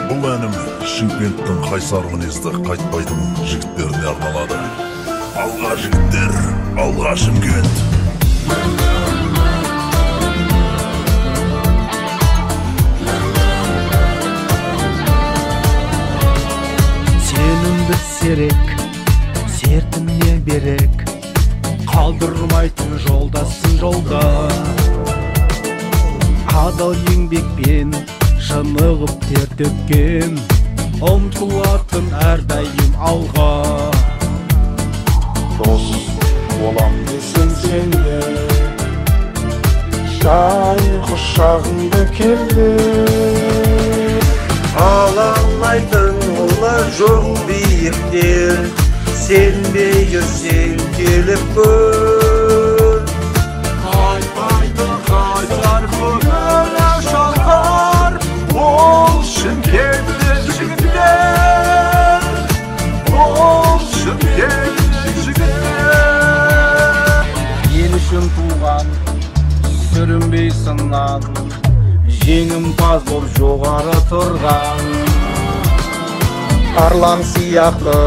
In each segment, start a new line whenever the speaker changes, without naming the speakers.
Бұл әнім Шымкенттің қайсар мінезді қайтпайтын жігіттеріне арналады. Алға жігіттер, алға Шымкент.
Сенімді серек, сертімне берек, қалдырмайтын жолдасын жолда. Адал еңбекпен шынығып тер төккен, ұмтылатын әрдайым алға.
Дос болам десең сенде, жай құшағыңды келді.
Ала алмайтын олар жоқ биіктер, сенбей жүрсең келіп көр.
Айтпайтын қайсар көңілі шалқар, ол Шымкенттің жігіттер, ол Шымкенттің жігіттер.
Ел үшін туған, сүрінбей сыннан, жеңімпаз боп жоғары тұрған.
Арлан сияқты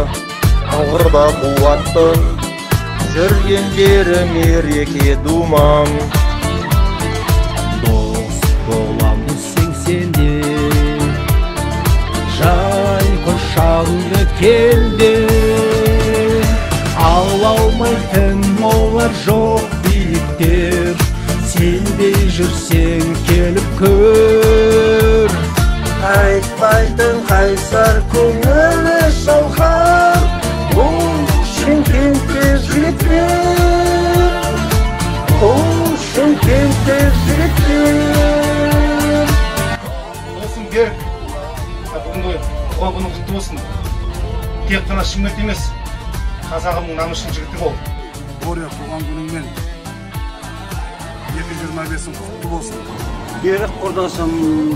ауырда қуатты, жүргендері мереке думан.
Дос болам десең сенде, жай құшағыңды келді. Ала алмайтын олар жоқ биіктер, сенбей жүрсең келіп көр.
Айтпайтын қайсар көңілі шалқар, ол Шымкентте жігіттер, ол Шымкентте жігіттер.
Досым Берік, бүгінгі туған күнің құтты болсын. Тек қана Шымкент емес, қазағымның намысшыл жігіті бол.
Боря, туған күніңмен 225-ің құтты болсын.
Берік құрдасым,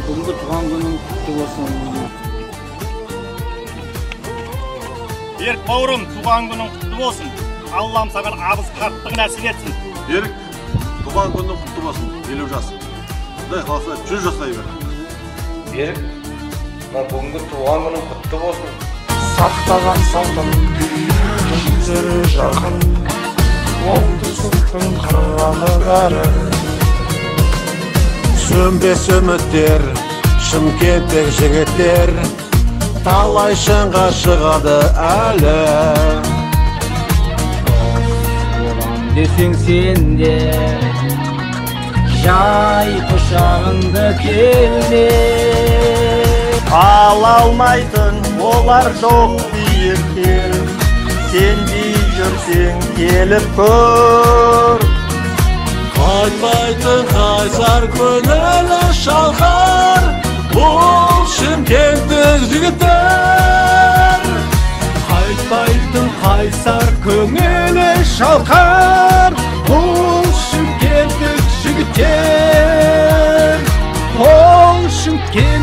бүгінгі туған күнің құтты болсын.
Берік бауырым, туған күнің құтты болсын. Аллам саған абыз қарттығы нәсіп етсін.
Берік, туған күнің құтты болсын, 50 жас. Құдай қаласа 100 жасай бер.
Берік, бүгінгі туған күнің құтты болсын.
Сақтаған салтын, жүздері жақын, оңтүстіктің қыраны бәрі.
Сөнбес үміттер, Шымкенттегі жігіттер, талай шыңға шығады әлі.
Болам десең сенде, жай құшағыңды келді.
Ала алмайтын олар жоқ биіктер, сенбей жүрсең келіп көр.
Айтпайтын қайсар көңілі шалқар, ол Шымкенттің жігіттер.
Айтпайтын қайсар көңілі шалқар, ол Шымкенттің жігіттер, ол Шымкент